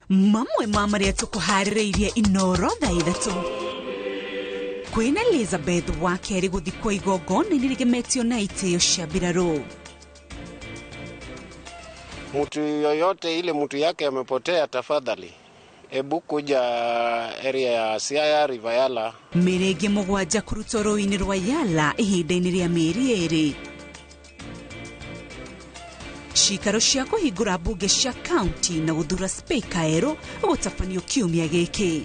Mamwe maria tukuharireirie inorodha ithatu. Queen Elizabeth wa keri guthikwo igongona nirigemetio na itio cia mbirarũ. Mtu yoyote ile mtu yake amepotea, tafadhali ebu kuja area ya Siaya River Yala. Mirenge mugwanja kuruta rũĩ-inĩ rwa Yala ihinda-inĩ rĩa mĩeri ĩrĩ. Cikaro cia kũhingũra mbunge cia county na gũthura speaker erũ gũtabanio kiumia gĩkĩ.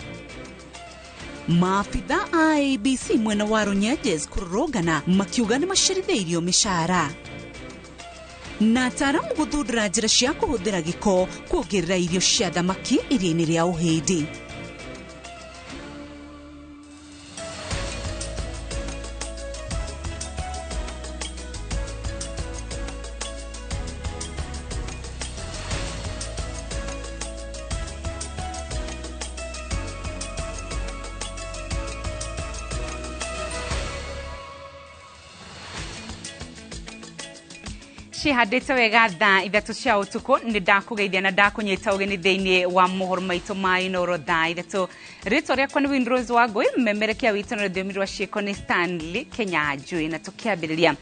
Maabitha a IEBC mwena wa Runyenjes kũrũrũngana makiuga nĩ macerithĩirio mĩcara. Na ataaramu gũthundũra njĩra cia kũhũthĩra gĩko kuongerera irio cia thamaki iria-inĩ rĩa ũhĩndĩ. Cihadĩte wega thaa ithatu cia ũtukũ nĩ ndakugeithia na ndakunyita ũgeni thĩinĩ wa mohoro maitũ ma Inoro thaa ithatu. Rĩtwa rĩakwa nĩ Winrose Wangui, mmemerekia witũ na rũthiomi rwa ciĩko nĩ Stanley Kenya Njui, na tũkĩambĩrĩria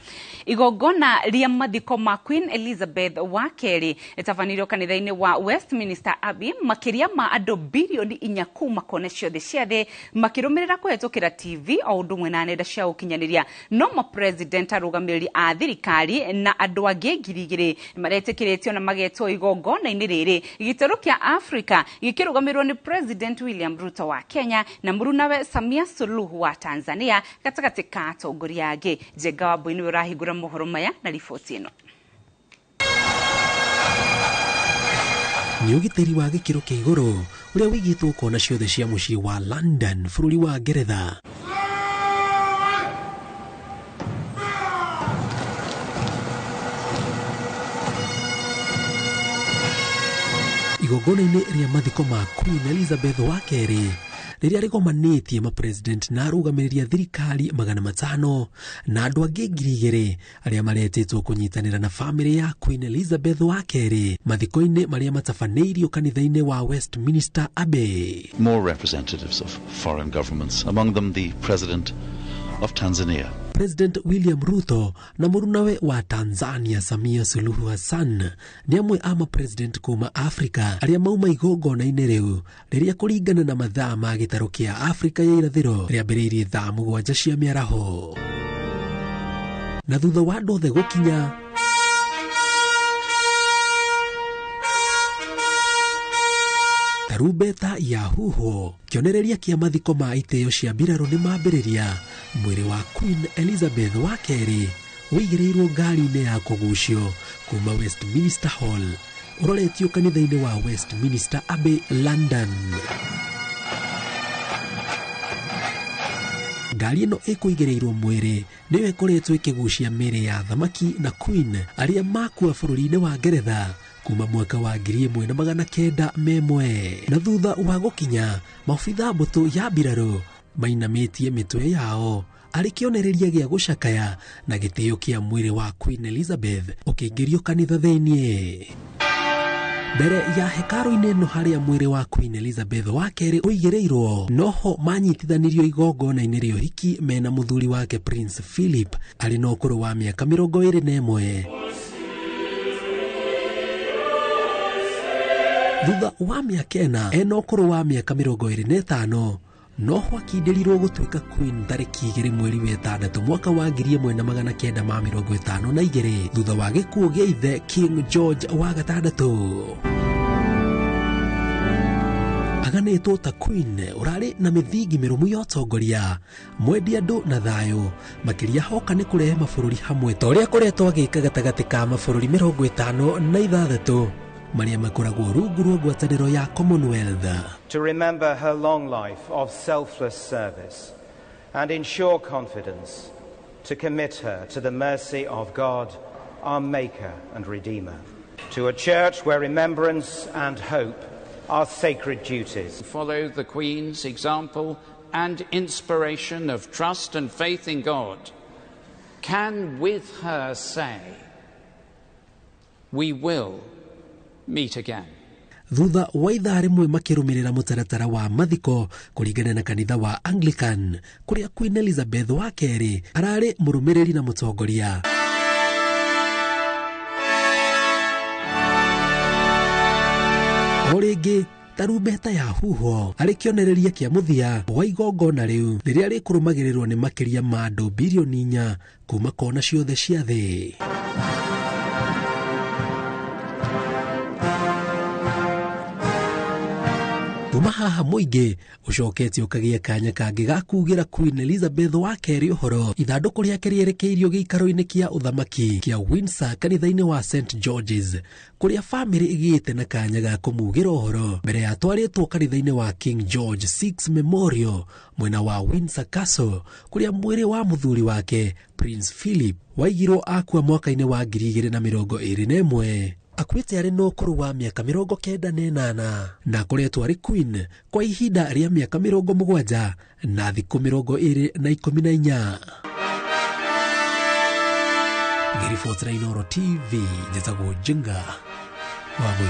igongona rĩa mathiko ma Queen Elizabeth wa kerĩ ĩtabanĩrio kanitha-inĩ wa Westminster Abbey, makĩria ma andũ bilioni 4 kuma kona ciothe cia thĩ makĩrũmĩrĩra kũhetũkĩra TV o ũndũ ũmwe na nenda cia ũkinyanĩria. No ma-president, arũgamĩrĩri a thirikari na andũ angĩ ngiri igĩrĩ maretĩkĩrĩtio na magetwo igongona-inĩ rĩrĩ. Gĩtarũ kĩa Africa gĩkĩrũgamĩrĩrwo nĩ President William Ruto wa Kenya na mũrunawe Samia Suluhu wa Tanzania gatagatĩ ka atongoria angĩ. Njenga wa Mbũi nĩwe ũrahingũra mohoro maya na riboti ĩno. Nĩ ũgitĩri wa gĩkĩro kĩa igũrũ ũrĩa wĩigĩtwo kona ciothe cia mũciĩ wa London, bũrũri wa Ngeretha. Igongona-inĩ rĩa mathiko ma Queen Elizabeth wa kerĩ rĩrĩa rĩgomanĩtie ma-president na arũgamĩrĩri a thirikari 500 na andũ angĩ ngiri igĩrĩ arĩa maretĩtwo kũnyitanĩra na famĩlĩ ya Queen Elizabeth wa kerĩ mathiko-inĩ marĩa matabanĩirio kanitha-inĩ wa Westminster Abbey. More representatives of foreign governments, among them the President of Tanzania. President William Ruto na mũrunawe wa Tanzania Samia Suluhu Hassan nĩ amwe a ma-president kuma Afrika arĩa mauma igongona-inĩ rĩu rĩrĩa kũringana na mathaa ma gĩtarũ kĩa Afrika ya irathĩro rĩambĩrĩirie thaa 7 cia mĩaraho. Na thutha wa andũ othe gũkinya, tarumbeta ya huho, kĩonereria kĩa mathiko ma itĩo cia mbirarũ nĩ mambĩrĩria. Mwĩrĩ wa Queen Elizabeth wa kerĩ wĩigĩrĩirwo ngari-inĩ ya kũgucio kuma Westminster Hall ũroretio kanitha-inĩ wa Westminster Abbey, London. Ngari ĩno ĩkũigĩrĩirwo mwĩrĩ nĩyo ĩkoretwo ĩkĩgucia mĩĩrĩ ya thamaki na Queen arĩa makua bũrũri-inĩ wa Ngeretha kuma mwaka wa 1901. Na thutha wa gũkinya, maobitha mbũtũ ya mbirarũ mainamĩtie mĩtwe yao arĩ kĩonereria gĩa gũcakaya na gĩtĩo kĩa mwĩrĩ wa Queen Elizabeth ũkĩingĩrio kanitha thĩinĩ. Mbere ya hekarũ-inĩ ĩno harĩa mwĩrĩ wa Queen Elizabeth wa kerĩ ũigĩrĩirwo, noho manyitithanirio igongona-inĩ rĩa ũhiki mena mũthuri wake Prince Philip arĩ na ũkũrũ wa mĩaka 21. Thutha wa mĩaka ĩna ena ũkũrũ wa mĩaka 25, noho akindĩrirwo gũtuĩka Queen tarĩki 2 mweri wa 6 mwaka wa 1952 thutha wa gĩkuũ gĩa ithe King George wa gatandatũ. Aganĩtwo ta Queen ũrarĩ na mĩthingi mĩrũmu ya ũtongoria, mwendia andũ na thayũ, makĩria hoka nĩ kũrehe mabũrũri hamwe ta ũrĩa koretwo agĩka gatagatĩ ka mabũrũri 56 marĩa makoragwo rungu rwa ngwatanĩro ya Commonwealth. To remember her long life of selfless service and ensure confidence, to commit her to the mercy of God, our Maker and Redeemer, to a church where remembrance and hope are sacred duties. Follow the Queen's example and inspiration of trust and faith in God, can with her say, we will meet again. thutha wa ithaa rimwe makirumirira mutaratara wa mathiko kuringana na kanitha wa Anglican, kuria Queen Elizabeth wa keri arari murumiriri na mutongoria. Origi tarumbeta ya huho arĩ kĩonereria kĩa mũthia wa igongona rĩu rĩrĩa rĩkũrũmagĩrĩrwo nĩ makĩria ma andũ bilioni 4 kuma kona ciothe cia thĩ. Kuma haha mũingĩ ũcokete ũkagĩa kanya kangĩ ga kuugĩra Queen Elizabeth wa keri ũhoro. Ithandũkũ rĩake rĩerekeirio gĩikaro-inĩ kĩa ũthamaki kĩa Windsor kanitha-inĩ wa St George's, kũrĩa famĩlĩ ĩgĩĩte na kanya ga kũmugĩra ũhoro mbere ya twarĩtwo kanitha-inĩ wa King George VI Memorial mwena wa Windsor Castle, kũrĩa mwĩrĩ wa mũthuri wake Prince Philip waigirwo akua mwaka-inĩ wa 2021. Akuĩte arĩ na ũkũrũ wa mĩaka 98 na akoretwo arĩ Queen kwa ihinda rĩa mĩaka 70 na thikũ 214. Ngĩribotera Inooro TV, njĩtagwo Jenga Wabui.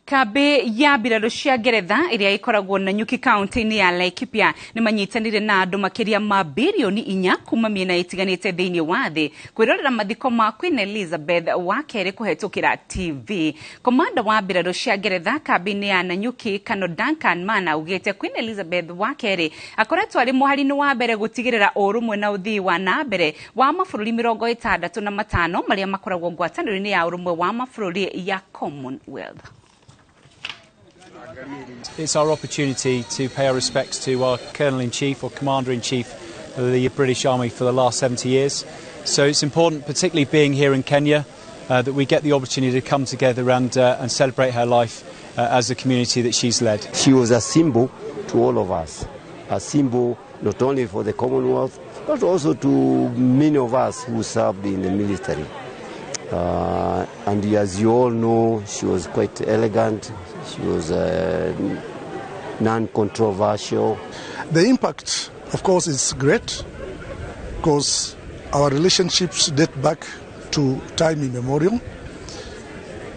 Kambi ya mbirarũ cia Ngeretha ĩrĩa ĩkoragwo na Nyuki kaunti-inĩ ya Laikipia nĩ manyitanire na andũ makĩria ma bilioni 4 kuma mĩena ĩtiganĩte thĩinĩ wa thĩ kwĩrorera mathiko ma Queen Elizabeth wa kerĩ kũhetũkĩra TV. Komanda wa mbirarũ cia Ngeretha kambi-inĩ ya Nanyuki Kano Duncan Mana ugĩte Queen Elizabeth wa kerĩ akoretwo arĩ mũhari-inĩ wa mbere gũtigĩrĩra ũrũmwe na ũthii wa na mbere wa mabũrũri 65 marĩa makoragwo ngwatanĩro-inĩ ya ũrũmwe wa mabũrũri ya Commonwealth. It's our opportunity to pay our respects to our Colonel-in-Chief or Commander-in-Chief of the British Army for the last 70 years. So it's important, particularly being here in Kenya, that we get the opportunity to come together and celebrate her life as the community that she's led. She was a symbol to all of us, a symbol not only for the Commonwealth, but also to many of us who served in the military. And as you all know, she was quite elegant. She was non-controversial. The impact, of course, is great because our relationships date back to time immemorial.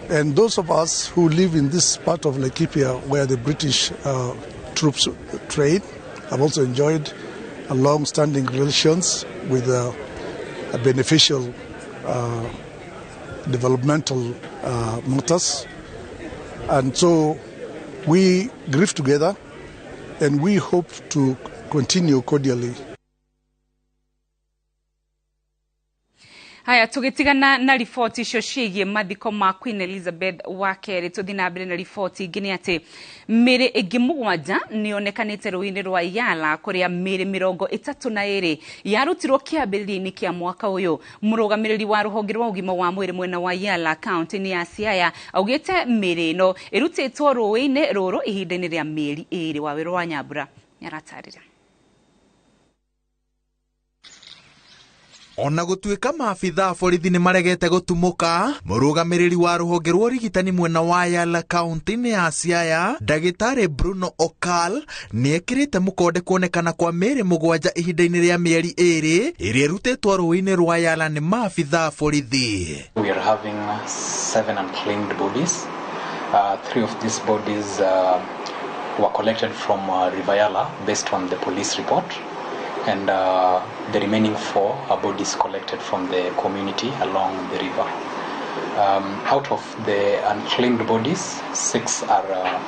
And those of us who live in this part of Laikipia where the British troops trade have also enjoyed a long-standing relations with a beneficial developmental matters. And so we grieve together and we hope to continue cordially. Haya, tugitigana na riboti icio ciĩgiĩ mathiko ma Queen Elizabeth wa kerĩ, tuthi na mbere na riboti ingĩ nĩ atĩ mĩrĩ ĩngĩ 7 nĩonekanĩte rũĩ-inĩ rwa Yala kũrĩa mĩrĩ 32 yarutirwo kĩambĩrĩria-inĩ kĩa mwaka ũyũ. Mũrũgamĩrĩri wa rũhonge rwa ũgima wa mwĩrĩ mwena wa Yala kaunti-inĩ ya Siaya augĩte mĩrĩ ĩno ĩrutĩtwo rũĩ-inĩ rũrũ ihinda-inĩ rĩa mĩeri 2. Wawĩrũ wa Nyambura nĩaratarĩria. Ona gũtuĩka maabitha borithi nĩ maregete gũtumũka, mũrũgamĩrĩri wa rũhonge rwa ũrigitani mwena wa Yala kaunti-inĩ ya Siaya, ndagĩtarĩ Bruno Okal nĩ ekĩrĩte mũkonde kuonekana kwa mĩrĩ 7 ihinda-inĩ rĩa mĩeri 2 ĩrĩa ĩrutĩtwo rũĩ-inĩ rwa Yala nĩ maabitha borithi. We are having 7 unclaimed bodies. 3 of these bodies were collected from River Yala based on the police report. And the remaining 4 are bodies collected from the community along the river. Out of the unclaimed bodies, 6 are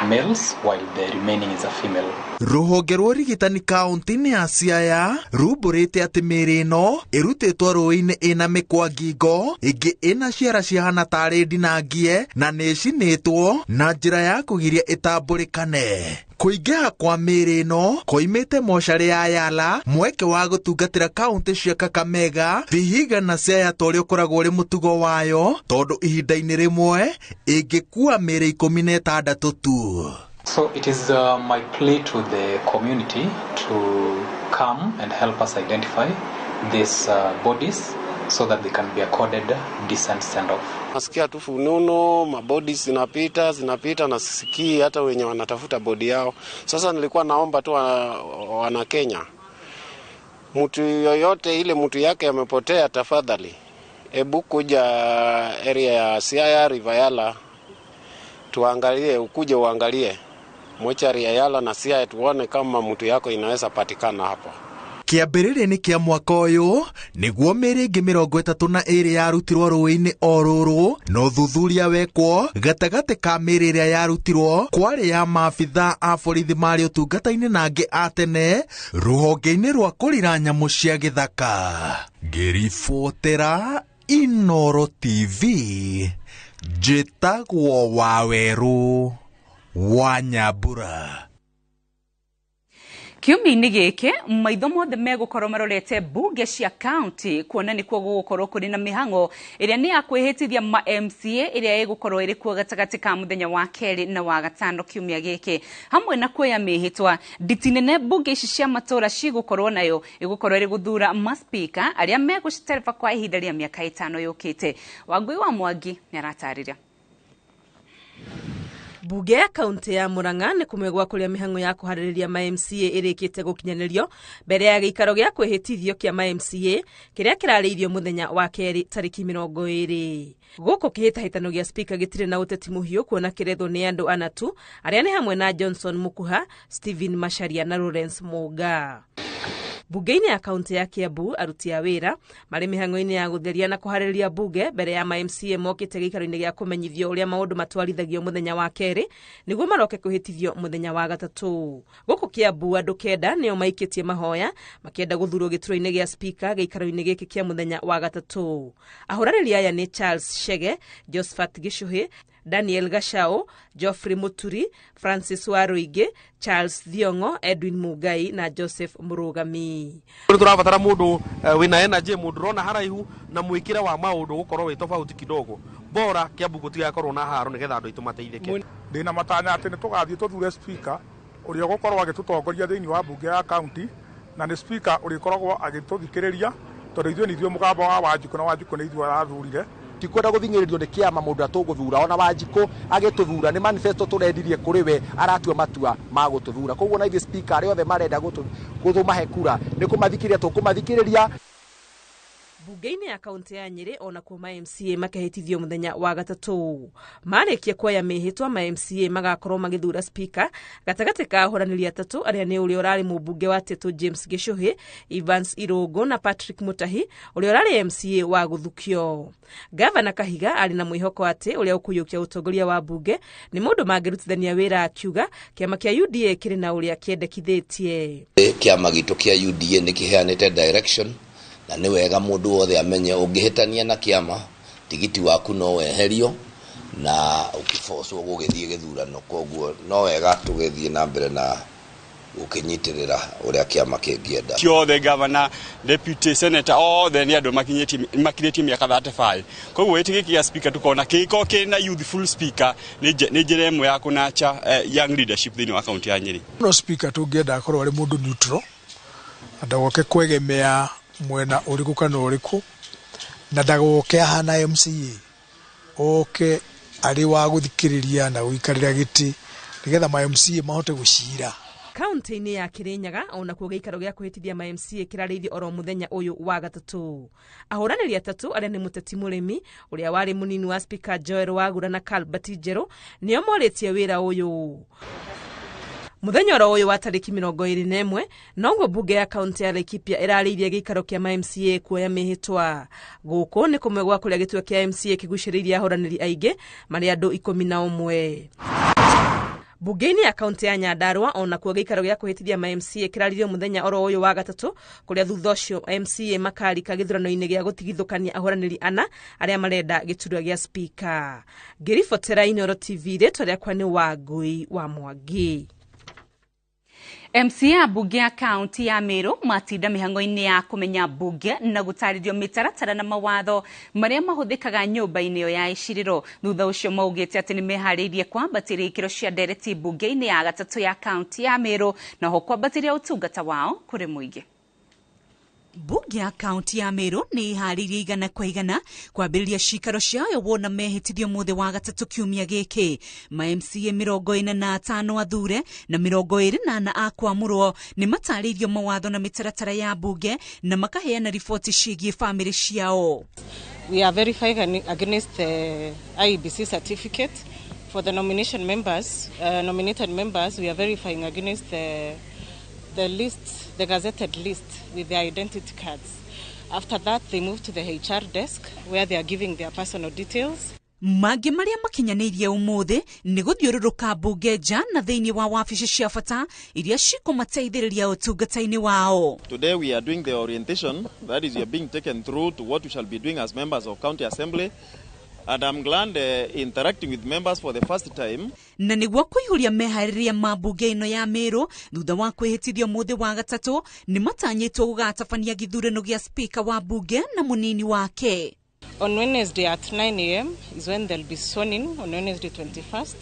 males, while the remaining is a female. Rũhonge rwa ũrigitani kaunti-inĩ ya Siaya rumbũrĩte atĩ mĩrĩ ĩno ĩrutĩtwo rũĩ-inĩ ĩna mĩkwa ngingo, ĩngĩ ĩna ciara cihana tarĩ ndinangie na nĩ cinĩtwo na njĩra ya kũgiria ĩtambũrĩkane. Kũingĩha kwa mĩrĩ ĩno koimĩte mocarĩ ya Yala, mweke wa gũtungatĩra kaunti cia Kakamega, Vihiga na Siaya torĩa ũkoragwo ũrĩ mũtugo wayo, tondũ ihinda-inĩ rĩmwe ĩngĩkua mĩrĩ 16 tu. So it is my plea to the community to come and help us identify these bodies so that they can be accorded decent send-off. Nasikia tu fununu, mabodi zinapita na sisikii hata wenye wanatafuta bodi yao. Sasa nilikuwa naomba tu wana Kenya, mtu yoyote ile mtu yake amepotea, tafadhali Ebu kuja area ya Siaya Rivayala tuangalie, ukuje uangalie mochari ya Yala na Siaya, tuone kama mtu yako inaweza patikana hapo. Kiambĩrĩria-inĩ kĩa mwaka ũyũ nĩguo mĩĩrĩ ĩngĩ 32 yarutirwo rũĩ-inĩ o rũrũ, no ũthuthuria wekwo gatagatĩ ka mĩĩrĩ ĩrĩa yarutirwo kwarĩ ya maabithaa a borithi marĩ ũtungata-inĩ na angĩ a tene rũhonge-inĩ rwa kũrira nyamũ cia gĩthaka. Ngĩribotera Inooro TV, njĩtagwo Wawerũ wa Nyambura. Kiumia-inĩ gĩkĩ maitho mothe megũkorwo marorete bunge cia county kuona nĩ kuo gũgũkorwo kũrĩ na mĩhang'o ĩrĩa nĩ ya kwĩhĩtithia ma MCA ĩrĩa ĩgũkorwo ĩrĩ kuo gatagatĩ ka mũthenya wa kerĩ na wa gatano kiumia gĩkĩ, hamwe na kuoya mĩhĩtwa. Nditi nene bunge ici cia matũra cigũkorwo nayo ĩgũkorwo ĩrĩ gũthura maspika arĩa megũcitereba kwa ihinda rĩa mĩaka 5 yũkĩte. Wangui wa Mwangi nĩ aratarĩria. Bunge ya kaunti ya Murang'a nĩ kumwe gwa kũrĩa mĩhang'o ya kũharĩrĩria ma MCA ĩrĩkĩte gũkinyanĩrio mbere ya gĩikaro gĩa kwĩhĩtithio kĩa ma MCA kĩrĩa kĩrarĩirio mũthenya wa kerĩ tarĩki 20. Gũkũ kĩhĩtahĩtano gĩa spika gĩtirĩ na ũteti mũhiũ kuona kĩrethwo nĩ andũ ana tu arĩa nĩ hamwe na Johnson Mukuha, Stephen Macharia na Lawrence Muga. Bunge-inĩ ya kaunti ya Kiambu aruti a wĩra marĩ mĩhang'o-inĩ ya gũtheria na kũharĩrĩria bunge mbere ya ma MCA mokĩte gĩikaro-inĩ gĩa kũmenyithio ũrĩa maũndũ matwarithagio mũthenya wa kerĩ nĩguo maroke kwĩhĩtithio mũthenya wa gatatũ. Gũkũ Kiambu andũ 9 nĩo maikĩtie mahoya makĩenda gũthurwo gĩturwa-inĩ gĩa spika gĩikaro-inĩ gĩkĩ kĩa mũthenya wa gatatũ. Ahũranĩri aya nĩ Charles Shege, Josephat Gĩcũhĩ, Daniel Gachao, Geoffrey Muturi, Francis Waruigi, Charles Thiongo, Edwin Mugai na Joseph Murugami. Turabatara mundu wina energy, mundu rona haraihu na mwikire wa maundu gukorwo wi tofauti kidogo. Bora Kiambu gutigakorwo na haro nigetha andu aitu mateithike. Ndina matanya ati nitugathie tuthure speaker uria gukorwo agitutongoria thiini wa bunge ya county na ni speaker urikoragwo agituthikiriria tondu ithuĩ nithio mugamba wa Wanjiku na Wanjiku ni ithuĩ arathurire. Tikwenda guthingiririo ni kiama mundu atuguthura ona Wanjiku agituthura ni manifesto turendirie kuri we aratua matua ma gututhura. Koguo na ithuĩ speaker ari othe marenda gutumahe kura ni kumathikiriria tukumathikiriria. Bunge-inĩ ya kaunti ya Nyeri ona kuo ma MCA makehĩtithio mũthenya wa gatatũ. Marĩkia kuoya mĩhĩtwa ma MCA magakorwo magĩthura speaker gatagatĩ ka ahũranĩri atatũ arĩa nĩ ũrĩa ũrarĩ mũmbunge wa Tetu James Gĩcũhĩ, Evans Irũngũ na Patrick Mutahi ũrĩa ũrarĩ MCA wa Gũthukio. Gavana Kahiga arĩ na mwĩhoko atĩ ũrĩa ũkũiyũkia ũtongoria wa bunge nĩ mũndũ mangĩrutithania wĩra, akiuga kĩama kĩa UDA kĩrĩ na ũrĩa kĩendekithĩtie. Kĩama gitũ kĩa UDA nĩ kĩheanĩte direction na nĩ wega mundu wothe amenye ũngĩhĩtania na kiama tigiti waku no weherio na ũkĩbocwo gũgĩthiĩ gĩthurano. Koguo no wega tũgĩthiĩ na mbere na gũkĩnyitĩrĩra ũrĩa kiama kĩngĩenda. Ciothe governor, deputy senator othe nĩ andũ makinyĩtie mĩaka 35. Koguo gĩtĩ gĩkĩ gĩa speaker tukona kĩko kĩna youthful speaker nĩ njĩra ĩmwe ya kũnacha young leadership thĩinĩ wa kaunti ya Nyeri. No speaker tũngĩenda akorwo arĩ mũndũ neutral, ndagoke kwegemea mwena ũrĩkũ kana ũrĩkũ, na ndagoke ahana MCA, oke arĩ wa gũthikĩrĩria na gũikarĩra gĩtĩ nĩgetha ma MCA mahote gũcira. Kaunti-inĩ ya Kirinyaga ona kuo gĩikaro gĩa kwĩhĩtithia ma MCA kĩrarĩithio oro mũthenya ũyũ wa gatatũ. Ahũranĩri atatũ arĩa nĩ Mũteti Mũrĩmi ũrĩa warĩ mũnini wa speaker Joel Wagura na Calbert Njerũ nĩo morĩtie wĩra ũyũ. Mũthenya oro ũyũ wa tarĩki 21 noguo bunge ya kaunti ya Laikipia ĩrarĩirie gĩikaro kĩa ma MCA kuoya mĩhĩtwa. Gũkũ nĩ kũmwe gwa kũrĩa gĩturwa kĩa MCA kĩgucĩrĩirie ahũranĩri aingĩ marĩ andũ 11. Bunge-inĩ ya kaunti ya Nyandarua ona kuo gĩikaro gĩa kwĩhĩtithia ma MCA kĩrarĩirio mũthenya oro ũyũ wa gatatũ, kũrĩa thutha ũcio MCA makarika gĩthurano-inĩ gĩa gũtigithũkania ahũranĩri ana arĩa marenda gĩturwa gĩa speaker. Ngĩribotera Inooro TV, rĩtwa rĩakwa nĩ Wangui wa Mwangi. MCA bunge ya kaunti ya Meru matinda mĩhang'o-inĩ ya kũmenya bunge na gũtarĩrio mĩtaratara na mawatho marĩa mahũthĩkaga nyũmba-inĩ ĩyo ya icirĩro. Thutha ũcio maugĩte atĩ nĩ meharĩirie kwambatĩria ikĩro cia ndereti bunge-inĩ ya gatatũ ya kaunti ya Meru na ho kwambatĩria ũtungata wao kũrĩ mũingĩ. Bunge ya kaunti ya Meru nĩ iharĩirie igana kwa igana kwambĩrĩria cikaro ciayo wona mehĩtithio mũthĩ wa gatatũ kiumia gĩkĩ. Ma MCA 45 athure na 24 a kwamũrwo nĩ matarĩirio mawatho na mĩtaratara ya bunge na makaheana riboti ciĩgiĩ bamĩrĩ ciao. We are verifying against the IEBC certificate. For the nominated members, we are verifying against the list, the gazetted list with their identity cards. After that, they move to the HR desk where they are giving their personal details. Magi maria makinyaneirie umuthi ni guthiururuka mbunge nja na thiini wa wabici cia bata iria cikumateithiriria utungata-ini wao. Today we are doing the orientation, that is, we are being taken through to what we shall be doing as members of County Assembly. And I'm glad interacting with members for the first time. Na niguo kuihuria mehariria ma mbunge ino ya Meru thutha wa kwihitithio muthi wa gatatu ni matanyitwo gugatabania githurano gia speaker wa mbunge na munini wake. On Wednesday at 9 a.m. is when they'll be sworn in. On Wednesday 21st,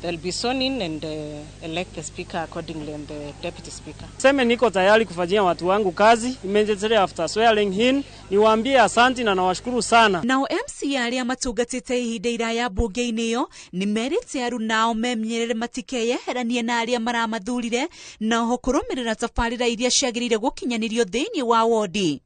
they'll be sworn in and elect the speaker accordingly and the deputy speaker. Sema niko tayari kufanyia watu wangu kazi immediately after swearing in. Niwaambie asante na nawashukuru sana. Nao MC aria matungatite ihinda iraya mbunge-ini iyo ni merite aru nao memnyerere matikeyeheranie na aria maramathurire na ho kurumirira tabarira iria ciagirire gukinyanirio thiini wa wodi.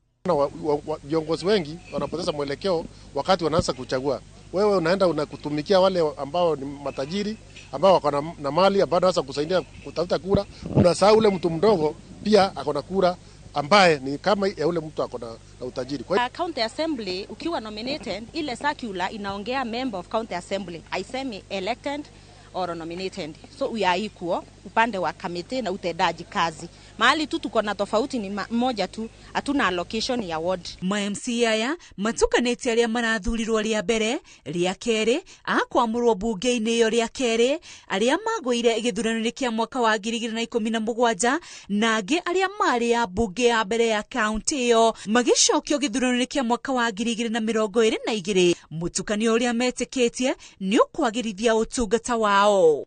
Viongozi wengi wanapoteza mwelekeo wakati wanaanza kuchagua. Wewe unaenda unakutumikia wale ambao ni matajiri, ambao wako na mali, ambao wanaweza kusaidia kutafuta kura. Unasahau ule mtu mdogo pia akona kura ambaye ni kama ya ule mtu akona na utajiri. County Assembly ukiwa nominated, ile circular inaongea member of County Assembly. Haisemi elected or nominated. So we are equal upande wa committee na utendaji kazi. Mahali tu tuko na tofauti ni moja tu, hatuna allocation ya ward. Ma MC aya matukanete aria marathurirwo ria mbere, ria keri, akwamurwo bunge-ini iyo ria keri, aria magwire githurano-ini kia mwaka wa 2017 na angi aria mari ya bunge ya mbere ya county iyo magicokio githurano-ini kia mwaka wa 2022. Mutukanio uria metiketie ni ukwagirithia utungata wao.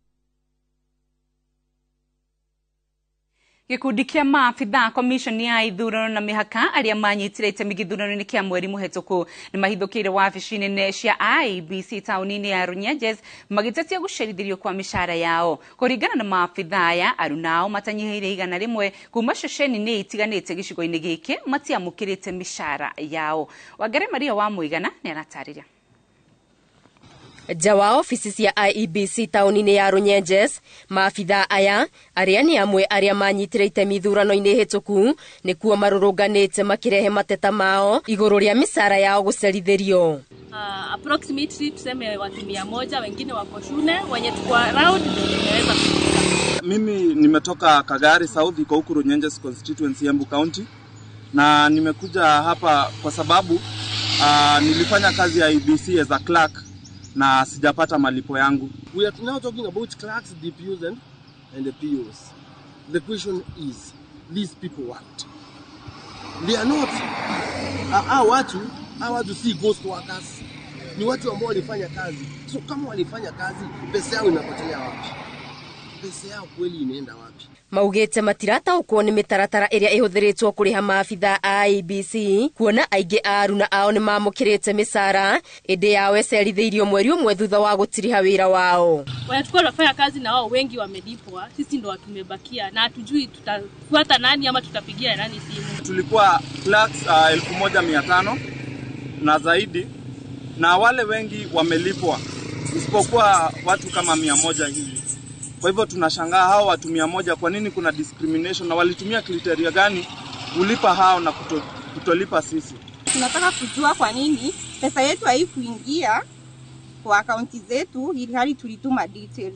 Gikundi kia maabitha commission ya ithurano na mihaka aria manyitire itemi githurano-ini kia mweri muhetũku ni mahithũkĩire wabici nene cia IEBC taũni-inĩ ya Runyenjes magitetia gucerithirio kwa mishara yao. Kũringana na maabitha aya, arunao matanyihiire 100 kuma ceceni-inĩ itiganĩte gĩcigo-inĩ gĩkĩ matiamũkĩrĩte mishara yao. Wangari Maria wa Mũigana ni aratarĩria. Nja wa ofisi cia IEBC taũni-inĩ ya Runyenjes, maabitha aya aria ni amwe aria manyitire itemi ithurano-inĩ hetũku nĩkuo marũrũnganĩte makirehe mateta mao igũrũ rĩa mishara yao gucerithirio. Approximately tuseme watu 100 wengine wako shule, wenye tuko around tunaweza kufika. Mimi nimetoka Kagari South, iko huku Runyenjes constituency Embu County, na nimekuja hapa kwa sababu nilifanya kazi ya IEBC as a clerk na sijapata malipo yangu. We are now talking about clerks, DPOs and the POs. The question is, these people what? They are not watu si ghost workers. Ni watu ambao walifanya kazi. So kama walifanya kazi, pesa yao inapotelea wapi? Pesa yao kweli inaenda wapi? Maugite matirataũkwo ni mitaratara iria ihuthiritwo kuriha maabitha a IEBC kuona aingi aruna ao ni mamukirite misara indi yao ecerithĩirio mweri ũmwe thutha wa gutiriha wira wao. Wanachukua wanafanya kazi na wao wengi wamelipwa, sisi ndo tumebakia na hatujui tutafuata nani ama tutapigia nani simu. Tulikuwa clerks 1500 na zaidi, na wale wengi wamelipwa isipokuwa watu kama 100 hivi. Kwa hivyo tunashangaa hao watu 100 kwa nini kuna discrimination, na walitumia criteria gani kulipa hao na kutolipa sisi? Tunataka kujua kwa nini pesa yetu haikuingia kwa akaunti zetu ili hali tulituma details.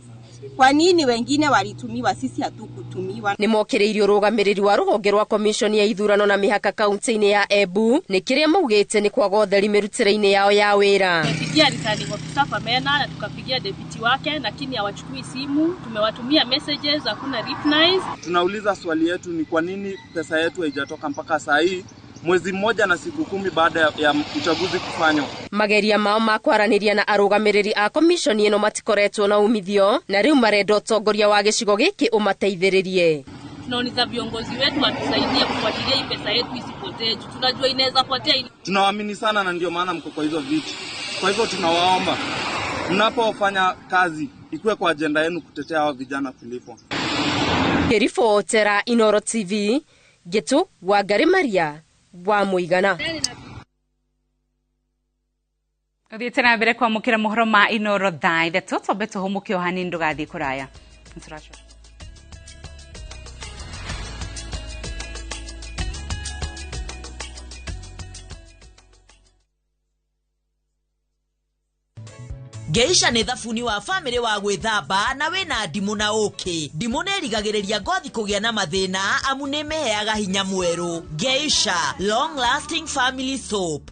Kwa nini wengine walitumiwa sisi hatukutumiwa? Ni mokireirio rugamiriri wa ruhonge rwa commission ya ithurano na mihaka kaunti-ini ya Embu ni kiria maugite ni kwaga utheri mirutire-ini yao ya wira. Tumepigia returning officer kwa mena na tukapigia deputy wake, lakini hawachukui simu. Tumewatumia messages, hakuna replies. Tunauliza swali yetu ni kwa nini pesa yetu haijatoka mpaka saa hii, mwezi mmoja na siku 10 baada ya uchaguzi kufanywa. Mageria mao makwaraniria na arugamiriri a commission ino matikoretwo na umithio na riu marenda utongoria wa gicigo giki umateithiririe. Tunaoniza viongozi wetu watusaidie kufuatilia hii pesa yetu isipotee. Tunajua inaweza potea. Tunawaamini sana na ndio maana mko kwa hizo viti. Kwa hivyo tunawaomba mnapofanya kazi ikuwe kwa agenda yenu kutetea hao vijana kulipwa. Kerifotera Inoro TV, Getu Wangari Maria wa Mũigana. Thiete na mbere kwa mukira mohoro ma Inoro Thai the toto beto homukio hani ndugathi kuraya. Nsurasho. Geisha nĩ thabuni wa family wa gwĩthamba na wĩna ndimũ na ũkĩ. Ndimũ nĩ ĩrigagĩrĩria ngothi kũgĩa na mathĩna amu nĩ ĩmĩheaga hinya mwerũ. Geisha, long lasting family soap.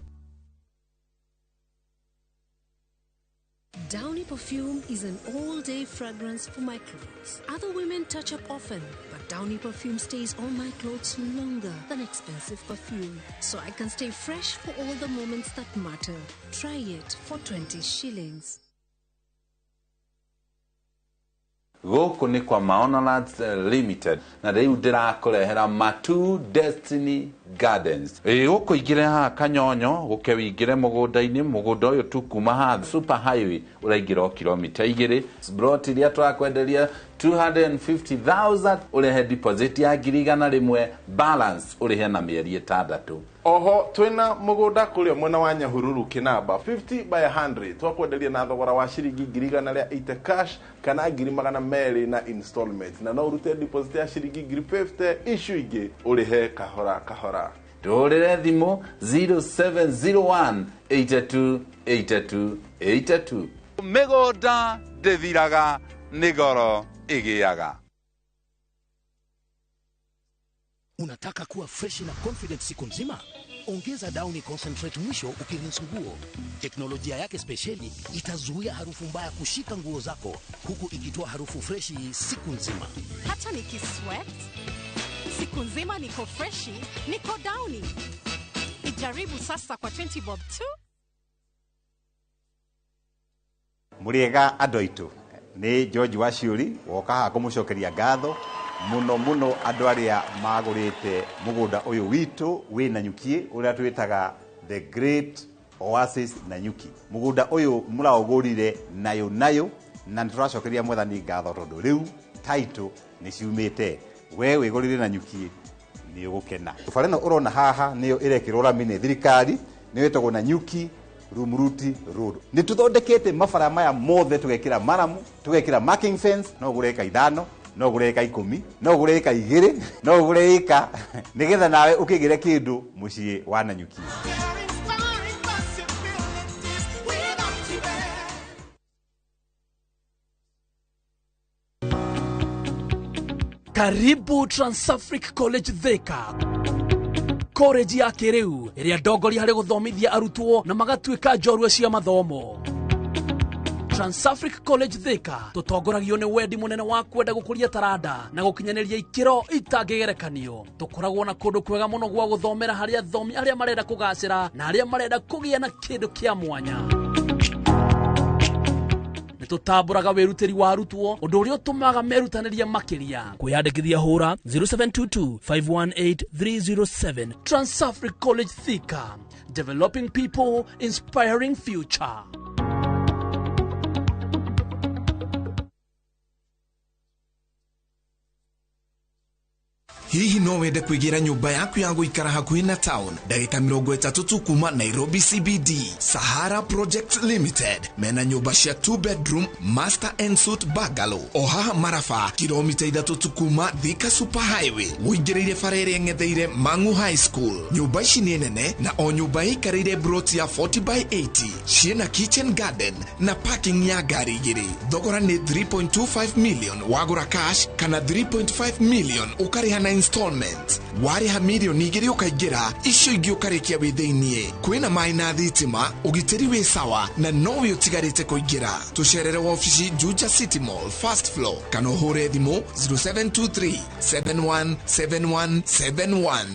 Downy perfume is an all-day fragrance for my clothes. Other women touch up often, but Downy perfume stays on my clothes longer than expensive perfume. So I can stay fresh for all the moments that matter. Try it for 20 shillings. Gũkũ nĩ kwa Maonalands Limited na rĩu ndĩrakũrehera Matu Destiny Gardens. Gũkũ ingĩre haha Kanyonyo gũke wĩingĩre mũgũnda-inĩ mũgũnda ũyũ tu kuma haha Super Highway ũraingĩra kilomita 2 plot iria twakwenderia 250,000 ũrehe deposit ya 100,000 balance ũrehe na mĩeri 6. Oho twina mugunda kuria mwena wa Nyahururu Kinamba 50 by 100 twakwenderia na thogora wa ciringi 180 cash kana 200 na installment na no urute deposit ya ciringi 50 issue ingi urihe kahora kahora. Ndũrĩre thimũ 0701 82 82 82. Mĩgũnda ndĩthiraga nĩ goro ĩgĩaga. Unataka kuwa fresh na confident siku nzima? Ongeza Downy concentrate mwisho ukirinse nguo. Teknolojia yake speciali itazuia harufu mbaya kushika nguo zako huku ikitoa harufu freshi siku nzima. Hata nikisweat siku nzima niko freshi, niko Downy. Ijaribu sasa kwa 20 bob tu. Muriega andũ aitũ nĩ George Waciuri woka haha kũmũcokeria ngatho muno andũ arĩa magũrĩte mũgũnda ũyũ witũ wĩ Nanyuki ũrĩa twĩtaga the Great Oasis Nanyuki. Mũgũnda ũyũ mũraũgũrire nayo na nĩtũracokeria mwathani ngatho tondũ rĩu title nĩ ciumĩte. We wĩgũrire Nanyuki nĩ ũgũkena. Barabara ĩno ũrona haha nĩyo ĩrekĩrwo rami nĩ thirikari, nĩ wĩtagwo Nanyuki Rumuruti Road. Nĩ tũthondekete mabara maya mothe tũgekĩra maramu, tũgekĩra marking fence, no ũgũre eka 5, no ũgũre eka 10, no ũgũre eka 2, no ũgũre eka nĩgetha nawe ũkĩgĩre kĩndũ mũciĩ wa Nanyuki. Karibu Transafric College Thika. College ya kĩrĩu ĩrĩa ndongori harĩ gũthomithia arutwo na magatuĩka njorua cia mathomo. Transafric College Thika tutongoragio nĩ wendi mũnene wa kwenda gũkũria taranda na gũkinyanĩria ikĩro itangĩgerekanio. Tũkoragwo na kũndũ kwega mũno gwa gũthomera harĩ athomi arĩa marenda kũgacĩra na arĩa marenda kũgĩa na kĩndũ kĩa mwanya. Nĩtũtambũraga wĩrutĩri wa arutwo ũndũ ũrĩa ũtũmaga merutanĩria makĩria. Kwĩyandĩkithia hũra 0722 518 307. Transafric College Thika, developing people, inspiring future. Hihi no wende kwĩgira nyũmba yaku ya gũikara hakuhĩ na town ndagĩka 30 tu kuma Nairobi CBD? Sahara Project Limited mena nyũmba cia 2 bedroom master and suite bungalow o haha Maraba, kilomita 3 tu kuma Thika Super Highway wũingĩrĩire bara ĩrĩa ng'etheire Mang'u High School. Nyũmba ici nĩ nene na o nyũmba ĩikarĩire broti ya 40 by 80, ciĩna kitchen garden na parking ya ngari igĩrĩ. Thogora nĩ 3.25 million wagũra cash kana 3.5 million ũkarĩha na installment. Warĩha mirioni 2 ũkaingĩra, icio ingĩ ũkarĩkia wĩ thĩiniĩ. Kwĩna maĩ na thitima, ũgitĩri wĩ sawa na nowe ũtigarĩte kũingĩra. Tũcerere wabici Juja City Mall first floor kana ũhũre thimũ 0723 717171.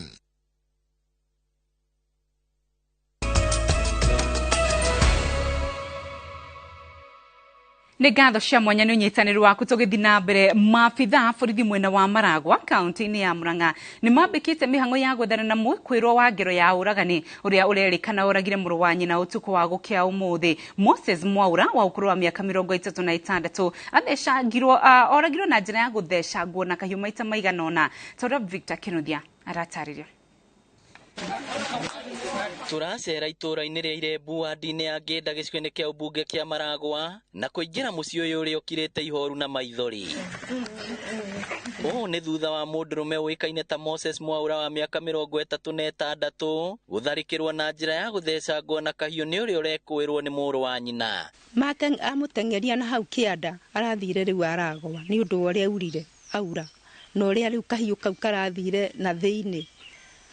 Nĩ ngatho cia mwanya nĩ ũnyitanĩri waku tũgĩthiĩ na mbere. Maabitha borithi mwena wa Maragwa kaunti-inĩ ya Murang'a nĩ mambĩkĩte mĩhang'o ya gwethana na mwĩkũĩrwo wa ngero ya ũragani ũrĩa ũrerĩkana ũragire mũrũ wa nyina ũtukũ wa gũkĩa ũmũthĩ. Moses Mwaura wa ũkũrũ wa mĩaka 36 athecangirwo oragirwo na njĩra ya gũthecangwo na kahiũ maita maigana ũna. Tora Victor Kĩnuthia aratarĩria. turacera itura-inĩ rĩa Irembu wadi-inĩ ya Ngĩnda gĩcigo-inĩ kĩa ũmbunge kĩa Maragwa na kũingĩra mũciĩ ũyũ ũrĩa ũkirĩte ihoru na maithori. Ũũ nĩ thutha wa mũndũrũme ũĩkaine ta Moses Mwaura wa mĩaka 36 gũtharĩkĩrwo na njĩra ya gũthecangwo na kahiũ nĩ ũrĩa ũrekũĩrwo nĩ mũrũ wa nyina. Amũteng'eria na hau kĩanda arathire rĩu aragwa nĩ ũndũ ũrĩa aurire aura na ũrĩa rĩu kahiũ kau karathire na thĩinĩ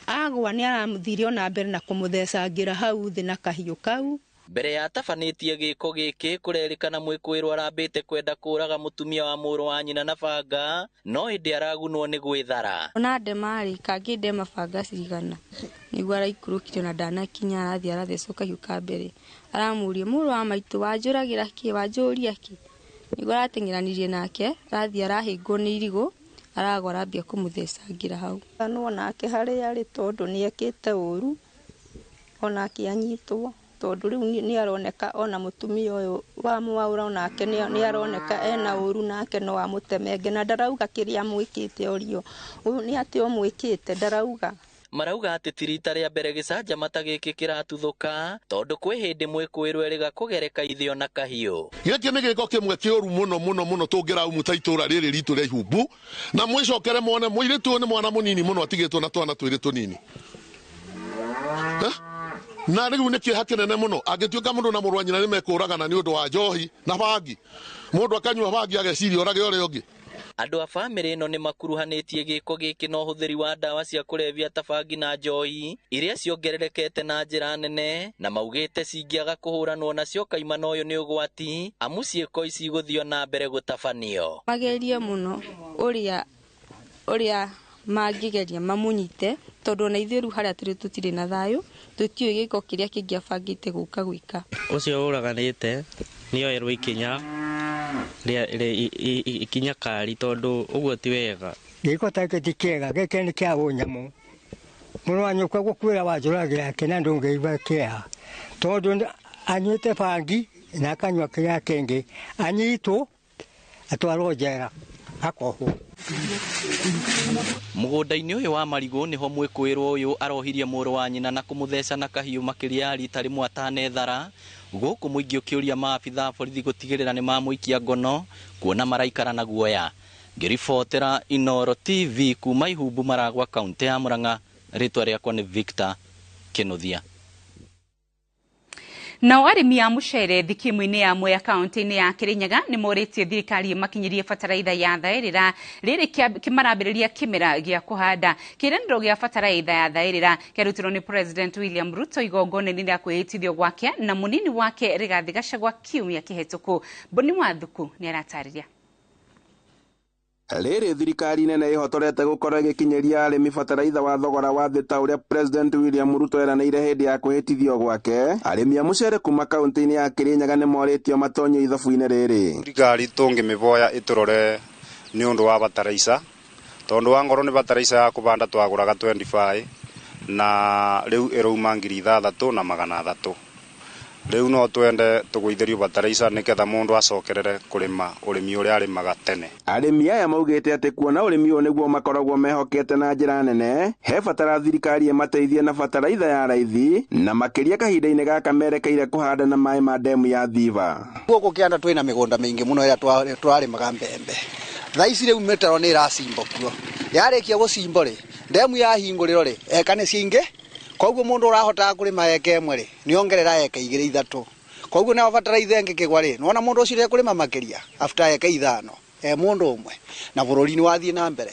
agwa nĩ aramũthire ona mbere na kũmũthecangira hau thĩ na kahiũ kau. Mbere ya tabanĩtie gĩko gĩkĩ kũrerĩkana mwĩkũĩrwo arambĩte kwenda kũraga mũtumia wa mũrũ wa nyina na banga no hĩndĩ aragunwo nĩ gwĩthara. Ona ndemarĩ kangĩnde mabanga cigana nĩguo araikũrũkire na ndanakinya arathiĩ arathecwo kahiũ ka mbere aramũria mũrũ wa maitũ wanjũragĩra kĩ wanjũria kĩ nĩguo arateng'eranirie nake arathiĩ arahĩngwo nĩ irigũ aragwa arambia kũmũthecangira hau. No nake harĩa arĩ tondũ nĩekĩte ũru ona akĩanyitwo tondũ rĩu nĩ aroneka ona mũtumia ũyũ wa Mwaura onake nĩ aroneka ena ũru nake no amũtemenge na ndarauga kĩrĩa amwĩkĩte orio ũyũ nĩ atĩ omwĩkĩte ndarauga. Marauga atĩ ti rita rĩa mbere gĩcanjamata gĩkĩ kĩratuthũka tondũ kwĩ hĩndĩ mwĩkũĩrwo erĩga kũgereka ithio na kahiũ. Gĩkĩ nĩ gĩko kĩmwe kĩũru mũno tũngĩraumuta itũra rĩrĩ ritũ rĩa Ihumbu na mwĩcokere muone mũirĩtu ũyũ nĩ mwana mũnini mũno atigĩtwo na twana twĩrĩ tũnini. Na rĩu nĩ kĩeha kĩnene mũno angĩtuĩka mũndũ na mũrũ wa nyina nĩ mekũragana nĩ ũndũ wa njohi na bangi mũndũ akanyua bangi ageciria orage ũrĩa ũngĩ. Andũ a bamĩrĩ ĩno nĩ makuruhanĩtie gĩko gĩkĩ na ũhũthĩri wa ndawa cia kũrebia ta bangi na njohi iria ciongererekete na njĩra nene na maugĩte cingĩaga kũhũranwo nacio kaimana ũyũ nĩ ũgwati amu ciĩko ici igũthio na mbere gũtabanio. Magerie mũno ũrĩa mangĩgeria mamũnyite tondũ ona ithuĩ rĩu harĩa tũrĩ tũtirĩ na thayũ tũtiũĩ gĩko kĩrĩa kĩngĩabangĩte gũka gwĩka. Ũcio ũraganĩte nĩoerwo ikinya kari tondũ ũguo ti wega. Gĩko ta gĩkĩ ti kĩega gĩkĩ nĩ kĩa ũnyamũ. Mũrũ wa nyũkwa gũkuĩra wanjũragĩra kĩna ndũngĩigua kĩeha tondũ anyuĩte bangi na akanyua kĩrĩa kĩngĩ anyitwo atwarwo njera akohwo. Mũgũnda-inĩ ũyũ wa marigũ nĩho mwĩkũĩrwo ũyũ arohirie mũrũ wa nyina na kũmũtheca na kahiũ makĩria ya rita rĩmwe atanethara gũkũ mũingĩ ũkĩũria maabitha borithi gũtigĩrĩra nĩ mamũikia ngono kuona maraikara na guoya. Ngĩribotera Inooro TV kuma Ihumbu Maragwa kaũntĩ ya Murang'a, rĩtwa rĩakwa nĩ Victor Kĩnuthia. Nao arĩmi a mũcere thikimu-inĩ ya Mwea kaunti-inĩ ya Kirinyaga nĩ morĩtie thirikari makinyirie bataraitha ya thaĩrĩra rĩrĩ kĩmarambĩrĩria kĩmera gĩa kũhanda. Kĩrĩndĩro gĩa bataraitha ya thaĩrĩra kĩarutirwo nĩ President William Ruto igongona-inĩ rĩa kwĩĩtithio gwake na mũnini wake Rigathi Gachagua kiumia kĩhetũku. Boni Wathuku nĩ aratarĩria. Rĩrĩ thirikari nene ĩhotorete gũkorwo ĩgĩkinyeria arĩmi bataraitha wa thogora wa thĩ ta ũrĩa President William Ruto eranĩire hĩndĩ ya kwĩhĩtithio gwake. Arĩmi a mũcere kuma kaunti-inĩ ya Kirinyaga nĩ morĩtio matonyo ithabu-inĩ rĩrĩ. Thirikari tũngĩmĩvoya ĩtũrore nĩ ũndũ wa bataraica tondũ wangorwo nĩ bataraica ya kũbanda twagũraga 25 na rĩu ĩrauma 6,300. Rĩu no twende tũgũithĩrio bataraica nĩgetha mũndũ acokerere kũrĩma ũrĩmi ũrĩa arĩmaga tene. Arĩmi aya maugĩte atĩ kuona ũrĩmi ũyũ nĩguo makoragwo mehokete na njĩra nene, he batara thirikari ĩmateithie na bataraitha ya raithi na makĩria kahinda-inĩ gaka merekeire kũhanda na maĩ ma ndemu ya Thiva. Gũkũ kĩanda twĩna mĩgũnda mĩingĩ mũno ĩrĩa twarĩmaga mbembe. Thaa ici rĩu mĩtaro nĩ ĩracimbwo kuo. Yarĩkia gũcimbwo rĩ, ndemu yahingũrĩrwo rĩ, eka nĩ ciingĩ. Koguo mũndũ ũrahota kũrĩma eka ĩmwe rĩ, nĩongerera eka 2-3. Koguo na bataraitha ĩngĩkĩgwa rĩ, nona mũndũ ũcio ekũrĩma makĩria after eka 5 mũndũ ũmwe na bũrũri nĩ wathiĩ na mbere.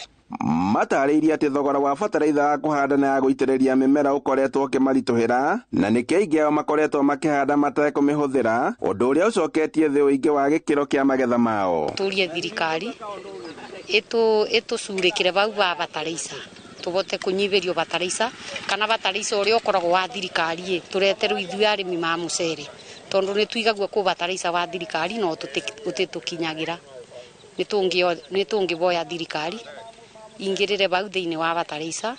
Matarĩirie atĩ thogora wa bataraitha ya kũhanda na ya gũitĩrĩria mĩmera ũkoretwo ũkĩmaritũhĩra na nĩkĩo aingĩ ao makoretwo makĩhanda matekũmĩhũthĩra, ũndũ ũrĩa ũcoketie thĩ ũingĩ wa gĩkĩro kĩa magetha mao. Tũrie thirikari ĩtũcurĩkĩre bau ba bataraica tubote kunyiberio bataraica kana bataraica ũrĩa ũkoragwo wa thirikari tureterwo ithuĩ arĩmi ma mũcere tondu nĩ tuigagwo kũ bataraica wa thirikari no tũtĩtũkinyagira nĩ tũngĩboya thirikari ingĩrĩre bau thĩinĩ wa bataraica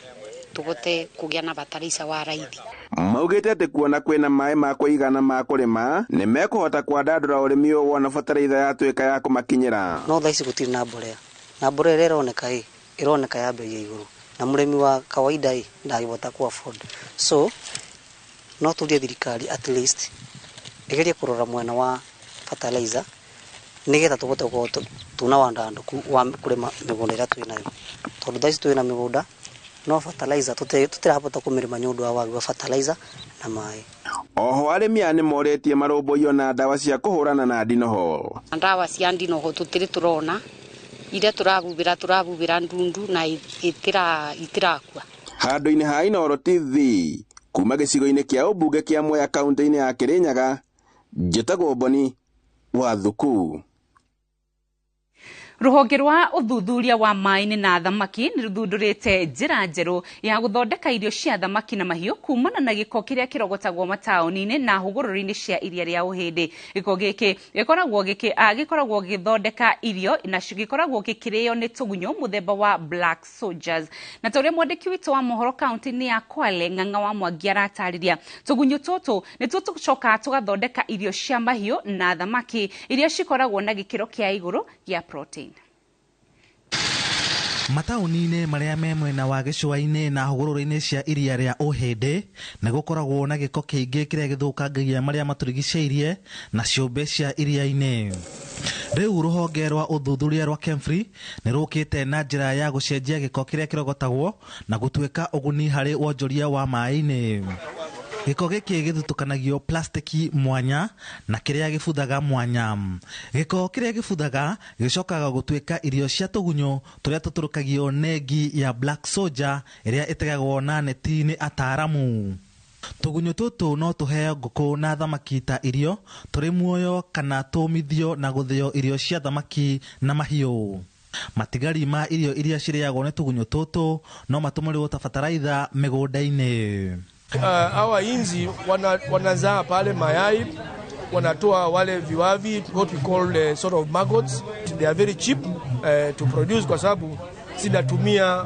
tubote kũgĩa na bataraica wa raithi. Maugĩte atĩ kuona kwĩna maĩ ma kũigana ma kũrĩma nĩ mekũhota kwandandũra ũrĩmi ũyũ wona bataraitha yatuĩka ya kũmakinyĩra. No thaa ici gũtirĩ na mborea ĩrĩa ĩroneka ya bei ya igũrũ na muremi wa kawaida ndagibota ku afford. So no tulie thirikari at least igerie kurora mwena wa fertilizer nigetha tubote ko tunawanda andu kurima migunda ira twinayo tondu thaici twina migunda no fertilizer tutirahota kumirima nyundu wa wagi wa fertilizer na mai. Oho arimi ane moretie marumbuio na ndawa cia kuhurana na ndinoho. Ndawa cia ndinoho tutiri turona ire turabubira ndundu na itirakua. Handu-ini ha Inooro TV kuma gicigo-ini kia ubunge kia Mwea kaunti-ini ya Kirinyaga, njitagwo Boni wa Thuku. Ruhonge rwa uthuthuria wa mai na thamaki ni ruthundurite njira njeru ya guthondeka irio cia thamaki na mahiu kumana na giko kiria kirogotagwo mataoni-ini na hugururi-ini cia iria ria uhindi. Giko giki gikoragwo githondeka irio na gikoragwo gikirio ni tugunyo muthemba wa black soldiers. Na tore mwandiki witu wa mohoro kaunti-ini ya Kwale Ng'ang'a wa Mwangi aratariria tugunyo tutu ni tugucoka tugathondeka irio cia mahiu na thamaki iria cikoragwo na gikiro kia iguru gia protein. Mataoni-ini maria me mwena wa gicua-ini na hugururi-ini cia iria ria uhindi ni gukoragwo na giko kiingi kiria githukangagia maria maturigiceirie na ciumbe cia iria-ini. Riu ruhonge rwa uthuthuria rwa Kemfri ni rukite na njira ya gucenjia giko kiria kirogotagwo na gutuika uguni hari wonjoria wa mai-ini. Giko giki githutukanagio plastiki mwanya na kiria gibuthaga mwanya. Giko kiria gibuthaga gicokaga gutuika irio cia tugunyo turia tuturukagio negi ya black soldier iria itegagwo na neti ni ataramu. Tugunyo tutu no tuheo nguku na thamaki ta irio turi muoyo kana tumithio na guthio irio cia thamaki na mahiu. Matigari ma irio iria ciriagwo ni tugunyo tutu no matumirirwo ta fertilizer migunda-ini. Hawa inzi wanazaa pale mayai, wanatoa wale viwavi, what we call sort of maggots. They are very cheap to produce kwa sababu zinatumia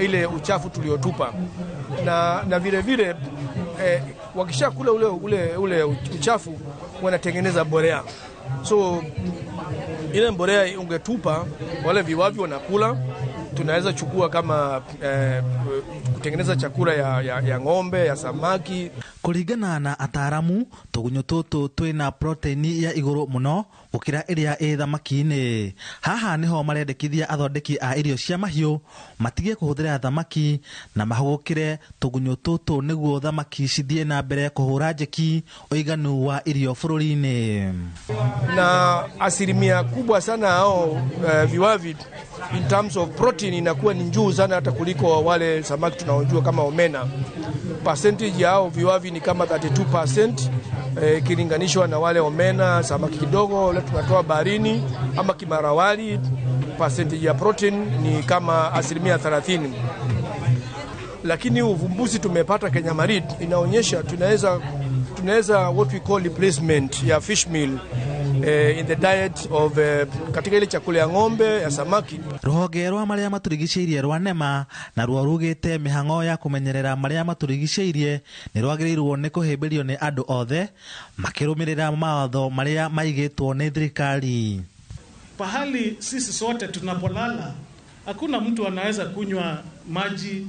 ile uchafu tuliotupa na vile vile wakisha kula ule uchafu wanatengeneza mbolea. So ile mbolea ungetupa wale viwavi wanakula, tunaweza chukua kama kutengeneza chakula ya ng'ombe, ya samaki. Kuringana na ataramu, tugunyo tutu twina proteini ya iguru muno gukira iria i thamaki-ini. Haha niho marendekithia athondeki a irio cia mahiu matige kuhuthira thamaki na mahugukire tugunyo tutu niguo thamaki cithie na mbere kuhura njeki uiganu wa irio bururi-ini. Na asilimia kubwa sana hao viwavi in terms of protein inakuwa ni juu sana hata kuliko wale samaki tunaojua kama omena. Percentage yao viwavi ni kama 32% ikilinganishwa na wale omena, samaki kidogo wale tunatoa baharini ama kimarawali. Percentage ya protein ni kama 30%. Lakini uvumbuzi tumepata Kenya Marit inaonyesha tunaweza what we call replacement ya fish meal in the diet of katika ile chakula ya ng'ombe, ya samaki. Ruhonge rwa maria maturigiceirie rwa NEMA na ruo rugite mihango ya kumenyerera maria maturigiceirie ni rwagiriirwo ni kuhimbirio ni andu othe makirumirira mawatho maria maigitwo ni thirikari. Pahali sisi sote tunapolala hakuna mtu anaweza kunywa maji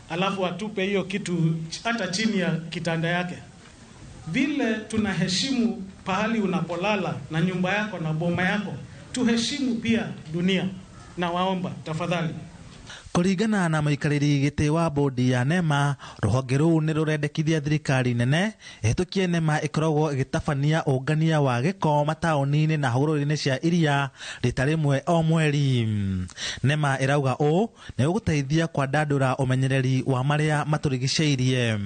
alafu atupe hiyo kitu hata chini ya kitanda yake. Vile tunaheshimu pahali unapolala na nyumba yako na boma yako, tuheshimu pia dunia. Na waomba tafadhali. Kuringana na maikariri giti wa bodi ya NEMA, ruhonge ruu ni rurendekithia thirikari nene ihitukie NEMA ikoragwo igitabania ungania wa giko mataoni-ini na hururi-ini cia iria rita rimwe o mweri. NEMA irauga uu ni uguteithia kwandandura umenyereri wa maria maturigiceirie.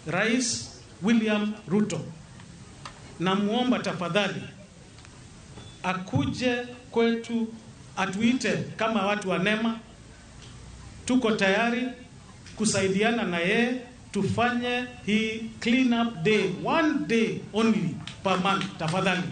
Rais William Ruto, namuomba tafadhali akuje kwetu atuite kama watu wa NEMA. Tuko tayari kusaidiana na yeye tufanye hii clean up day, one day only per month. Tafadhali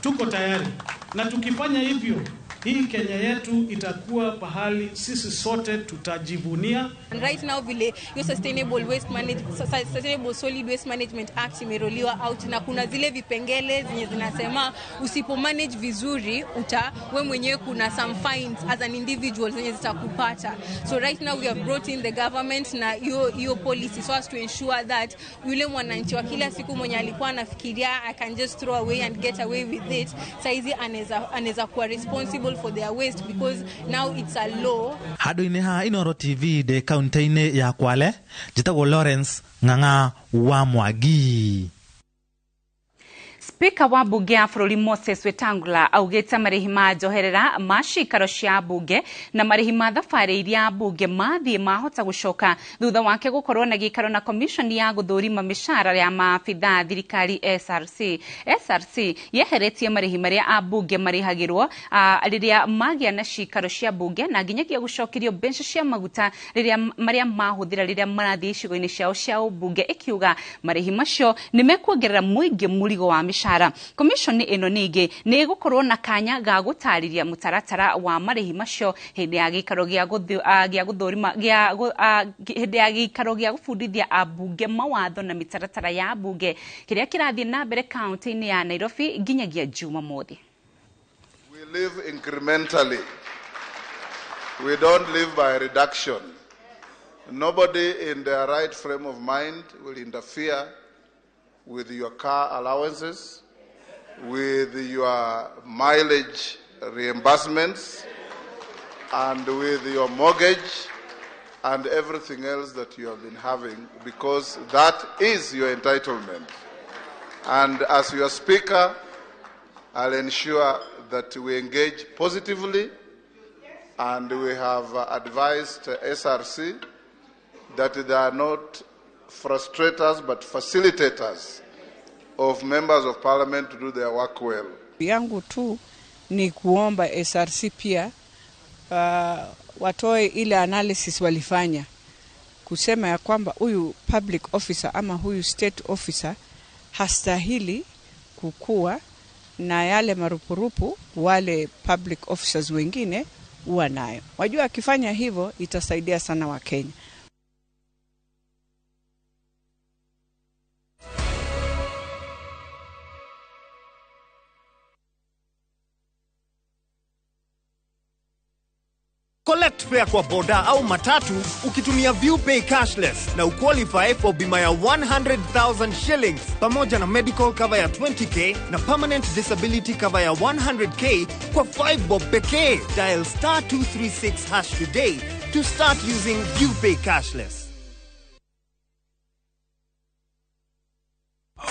tuko tayari, na tukifanya hivyo hii Kenya yetu itakuwa pahali sisi sote tutajivunia. And right now vile your sustainable solid waste management act imeroliwa out, na kuna zile vipengele zenye zinasema usipo manage vizuri we mwenyewe kuna some fines as an individual zenye zitakupata. So right now we have brought in the government na hiyo policy so as to ensure that yule mwananchi wa kila siku mwenye alikuwa anafikiria I can just throw away and get away with it, saizi anaweza kuwa responsible for their waste because now it's a law. Hado-ini ha Inoro TV de kaunti-ini ya Kwale, jitagwo Lawrence Ng'ang'a wa Mwagi. Spika wa bunge ya bũrũri Moses Wetangula augĩte marĩhi ma njoherera ma ciikaro cia bunge na marĩhi ma thabarĩ iria bunge mathiĩ mahota gũcoka thutha wake gũkorwo na gĩikaro na commission ya gũthũrima mĩcara ya maabitha thirikari SRC yeheretie marĩhi marĩa abunge marĩhagĩrwo rĩrĩa magĩa na ciikaro cia bunge na nginyagia gũcokerio mbeca cia maguta marĩa mahũthĩra rĩrĩa marathiĩ icigo-inĩ ciao cia ubunge, ikiuga marĩhi macio nĩ mekuongerera mũingĩ mũrigo wa mĩcara. Commission ino ningĩ nĩ gũkorwo na kanya ga gũtarĩria mũtaratara wa marĩhi macio hĩndĩ ya gĩikaro gĩa gũthũrima hĩndĩ ya gĩikaro gĩa gũbundithia abunge mawatho na mĩtaratara ya bunge kĩrĩa kĩrathiĩ na mbere kaunti-inĩ ya Nairobi nginyagia Jumamothi. We live incrementally. We don't live by reduction. Nobody in their right frame of mind will interfere with your car allowances, with your mileage reimbursements, and with your mortgage and everything else that you have been having, because that is your entitlement. And as your speaker, I'll ensure that we engage positively, and we have advised SRC that they are not frustrators but facilitators of members of parliament to do their work well. Yangu tu ni kuomba SRC pia watoe ile analysis walifanya kusema ya kwamba huyu public officer ama huyu state officer hastahili kukua na yale marupurupu wale public officers wengine huwa nayo. Wajua akifanya hivyo itasaidia sana wa Kenya. Collect fare kwa boda au matatu ukitumia ViewPay cashless na uqualify for bima ya 100,000 shillings pamoja na medical cover ya 20k na permanent disability cover ya 100k kwa 5 bob pekee. Dial *236# today to start using ViewPay cashless.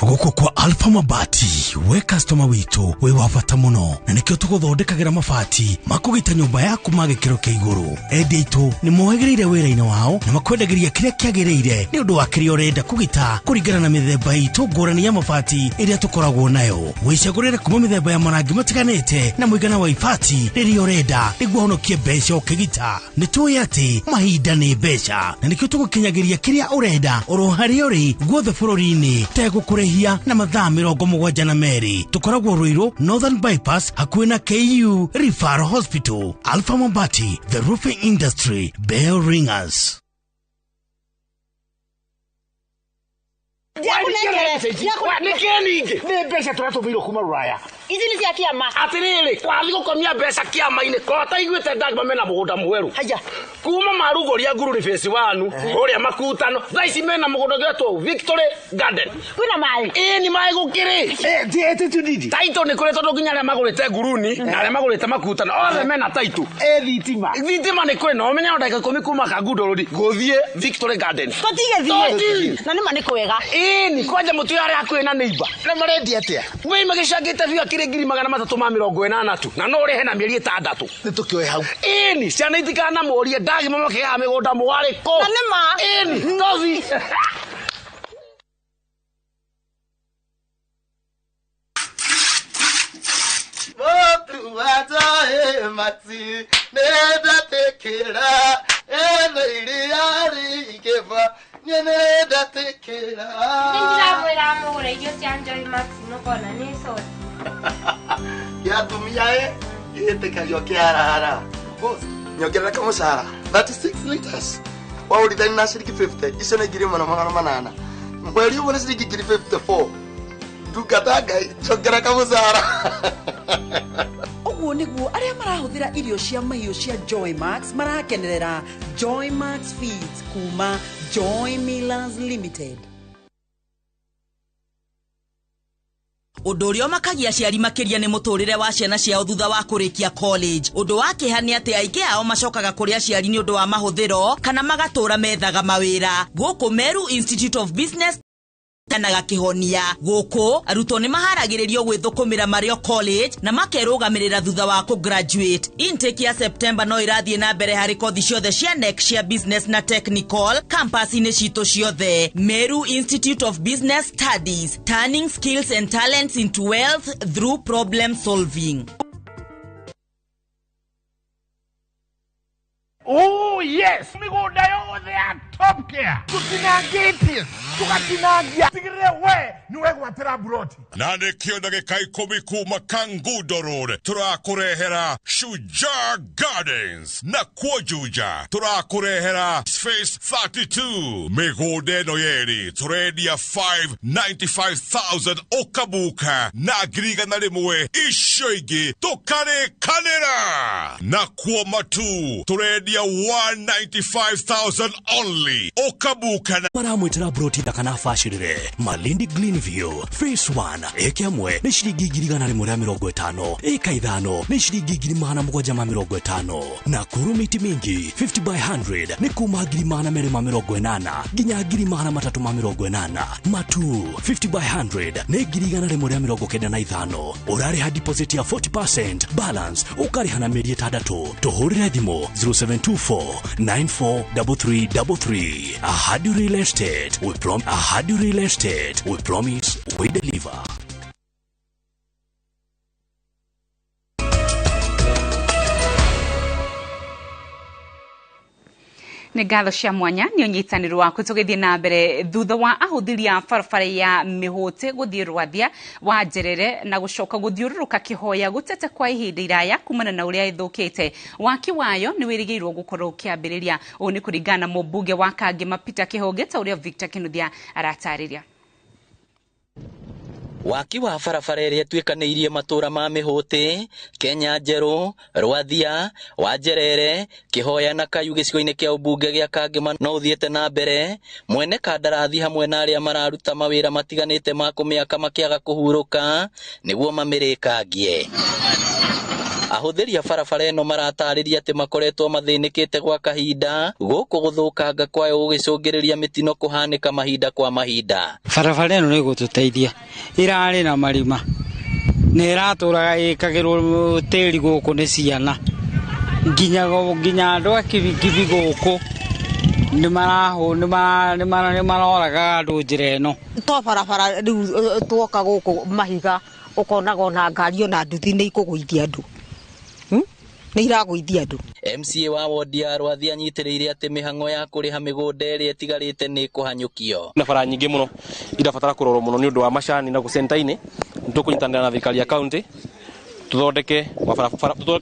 Guko kwa Alpha Mabati, we customer witu, we wafata muno, na nikio tuguthondekagira mabati makugita nyumba yaku magikiro kia iguru. Endi itu ni mohegereire wira-ini wao na makwendagiria kiria kiagiriire ni undu wa kiria urenda kugita kuringana na mithemba itu ngurani ya mabati iria tukoragwo nayo. Wicagurire kuma mithemba ya marangi matiganite na muigana wa ibati riria urenda niguo honokie mbeca ukigita. Nituĩ ati mahinda ni mbeca na nikio tugukinyagiria kiria urenda oro haria uri guothe bururi-ini tegukure na mathaa 72 tukoragwo Ruiru Northern Bypass hakuhĩ na KU Referral Hospital. Alpha Mabati, the roofing industry, bell ringers. Ni mbeca turatũmĩirwo kuma Ruraya. Ici nĩ cia kĩama. Atĩrĩrĩ, wathi gũkomia mbeca kĩama-inĩ kota iguĩte ndagima mena mũgũnda mwerũ. Haya. Kuma Marugũria Ngururi Phase 1 ũrĩa Makutano. Thaa ici mena mũgũnda ũgetwo Victory Garden. Kwĩna maĩ? Ni maĩ gũkĩrĩ. Tiete tudidi. Taito nĩ kũrĩ tondũ nginya arĩa magũrĩte Nguruni na arĩa magũrĩte Makutano othe mena taito. Thitima. Thitima nĩ kũrĩ no menya ndagĩka 10 kuma Kangundo Road gũthiĩ Victory Garden. Tũtigĩthiĩ. Na nĩ ma nĩ kwega. Ni kwanja mũtu yare hakuhĩ na neighbor. Na marendia atia? Wei magĩcangĩte biũ akĩrĩ 380 tu. Na no ũrehe na mĩeri 6. Nĩ tũkĩoe hau. Ni ciana itikana morie ndagima makĩgaga mĩgũnda mwarĩko. Na nĩ ma. Ni tothi. Motu watoe mati nenda tekera iria ikeva nenda tekera. Ndĩramwĩra mũgũre irio cia Joy Max no kona nĩ soda. Ya tumia gĩtĩkagio kĩarara nyongerera kamũcara 36 liters waũrithani na ciringi 50 icio nĩ 1,800 mweri ũmwe nĩ ciringi 54 ndungata Ngai nyongerera kamũcara. Ũguo nĩguo arĩa marahũthĩra irio cia mahiũ cia Joy Max marakenerera Joy Max Feeds kuma Joy Millers Limited. Ũndũ ũrĩa makagia aciari makĩria nĩ mũtũrĩre wa ciana ciao thutha wa kũrĩkia college. Ũndũ wa kĩeha nĩ atĩ aingĩ ao macokaga kũrĩ aciari nĩ ũndũ wa mahũthĩro kana magatũra methaga mawĩra. Gũkũ Meru Institute of Business tanaga kĩhonia. Gũkũ arutwo nĩ maharagĩrĩrio gwĩthũkũmĩra marĩ o college na makerũgamĩrĩra thutha wa graduate. Intake ya September no irathiĩ na mbere harĩ kothi ciothe cia NEC cia business na technical campus-inĩ citũ ciothe. Meru Institute of Business Studies, turning skills and talents into wealth through problem solving. Oh yes, migunda yothe ya top care. Tutinangĩtie, tugatinagia. Tigire we, niwe gwatĩra buroti. Na nĩkĩo ndagĩka 10 kuma Kangundo Road tũrakũrehera Shujaa Gardens na Kuojuja tũrakũrehera Space 32 mĩgũnda ĩno yerĩ tũrendia 595,000 ũkabuka na 1,100 icio ingĩ tũkarĩkanĩra na kuo matu tũrendia 195,000 only ũkabuka na maramwĩtĩra broti dakana bacĩrĩre Malindi Greenview Phase 1 ĩka ĩmwe nĩ ciringi 150 ĩka ithano nĩ ciringi 750 na kuru miti mingi 50 by 100 nĩ kuma 280 nginya 380 matu 50 by 100 nĩ 195 ũrarĩha deposit ya 40% balance ũkarĩha na mĩeri 6 tũhũrĩre thimũ 0724943333. Ahadi Real Estate, we promise, we deliver. nĩ ngatho cia mwanya nĩ ũnyitanĩro waku tũgĩthiĩ na mbere thutha wa ahũthĩri a barabara ya mĩhũtĩ gũthiĩ Rwathia wa Njerere na gũcoka gũthiũrũrũka Kĩhoya gũtete kwa ihinda iraya kumana na ũrĩa ĩthũkĩte. Waki wayo nĩ wĩrĩgĩrĩirwo gũkorwo ũkĩambĩrĩria. Ũũ nĩ kũringana na mũmbunge wa Kangema Peter Kĩhũngĩ ta ũrĩa Victor Kinuthia aratarĩria. Waki wa barabara ĩrĩa ĩtuĩkanĩirie matũra ma Mĩhũtĩ, Kenya Njerũ, Rwathia, wa Njerere, Kĩhoya na Kayu gĩcigo-inĩ kĩa ũmbunge gĩa Kangema no ũthiĩte na mbere. Mwene kandarathi hamwe na arĩa mararuta mawĩra matiganĩte ma kũmĩaka makĩaga kũhurũka nĩguo mamĩrĩkangie. Ahũthĩri a barabara ĩno maratarĩria atĩ makoretwo mathĩnĩkĩte gwa kahinda gũkũ gũthũkanga kwayo gũgĩcũngĩrĩria mĩtino kũhanĩka mahinda kwa mahinda. Barabara ĩno nĩ gũtũteithia irarĩ na marima nĩ iratũraga ĩkagĩrwo tĩri gũkũ nĩ ciana nginya andũ a kibikibi gũkũ nĩ maroraga andũ njĩra ĩno. To barabara rĩu tuoka gũkũ mahiga ũkonaga ona ngari ona nduthi nĩ ikũgũithia andũ. Nĩ iragũithia andũ. MCA wa wodi ya Rwathia anyitĩrĩire atĩ mĩhang'o ya kũrĩha mĩgũnda ĩrĩa ĩtigarĩte nĩ kũhanyũkio. Na bara nyingĩ mũno irabatara kũrorwo mũno nĩ ũndũ wa macani na gũcenta-inĩ. Tũkũnyitanĩra na thirikari ya kaunti tũthondeke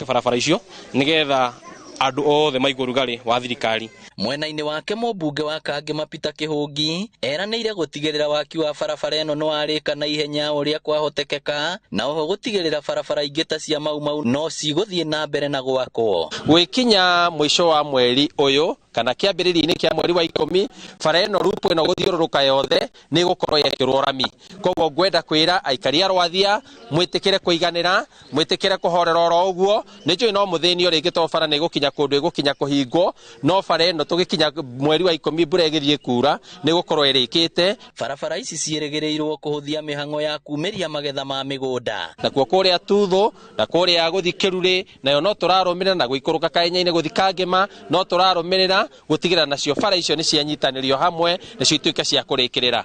barabara icio nĩgetha andũ othe maigua rugarĩ wa thirikari. Mwena-inĩ wake mũmbunge wa Kangema Peter Kĩhũngĩ eranĩire gũtigĩrĩra waki wa barabara ĩno nĩ warĩka na ihenya ũrĩa kwahotekeka na oho gũtigĩrĩra barabara ingĩ ta cia mau no cigũthiĩ na mbere na gwakwo. Gwĩkinya mũico wa mweri ũyũ kana kĩambĩrĩria-inĩ kĩa mweri wa 10 bara ĩno rupu ĩno gũthiũrũrũka yothe nĩ gũkorwo yekĩrwo rami. Koguo ngwenda kwĩra aikari a Rwathia mwĩtĩkĩre kũiganĩra, mwĩtĩkĩre kũhorera oro ũguo. Nĩ njũĩ no mũthĩnio rĩngĩ to bara nĩ gũkinya kũndũ ĩgũkinya kũhingwo, no bara ĩno tũgĩkinya mweri wa 10 mbura ĩgĩthiĩ kuura nĩ gũkorwo ĩrĩkĩte. Barabara ici ciĩrĩgĩrĩirwo kũhũthia mĩhang'o ya kumĩria magetha ma mĩgũnda. Nakuo kũrĩa Tuthu na kũrĩa gũthi Kĩrurĩ nayo no tũrarũmĩrĩra na gũikũrũka Kaenya-inĩ gũthi Kangema no tũrarũmĩrĩra gũtigĩrĩra nacio bara icio nĩ cianyitanĩrio hamwe nacio ituĩke cia kũrĩkĩrĩra.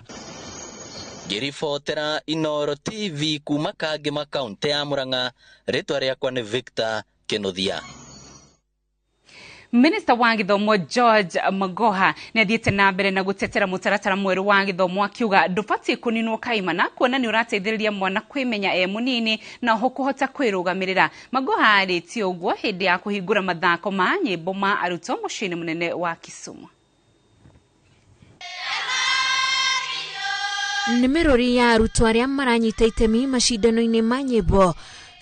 Ngĩribotera Inooro TV kuma Kangema kaunti ya Murang'a, rĩtwa rĩakwa nĩ Victor Kinuthia. Minister wa githomo George Magoha ni athiete na mbere na gutetera mutaratara mweru wa githomo akiuga ndubati kuninwo kaimana kuona ni urateithiriria mwana kwimenya munini na ho kuhota kwirugamirira. Magoha arĩtie ũguo hĩndĩ ya kũhingũra mathako ma nyĩmbo ma arutwo mũciĩ-inĩ mũnene wa Kisumu. Nĩ mĩrũri ya arutwo arĩa maranyita itemi macindano-inĩ ma nyĩmbo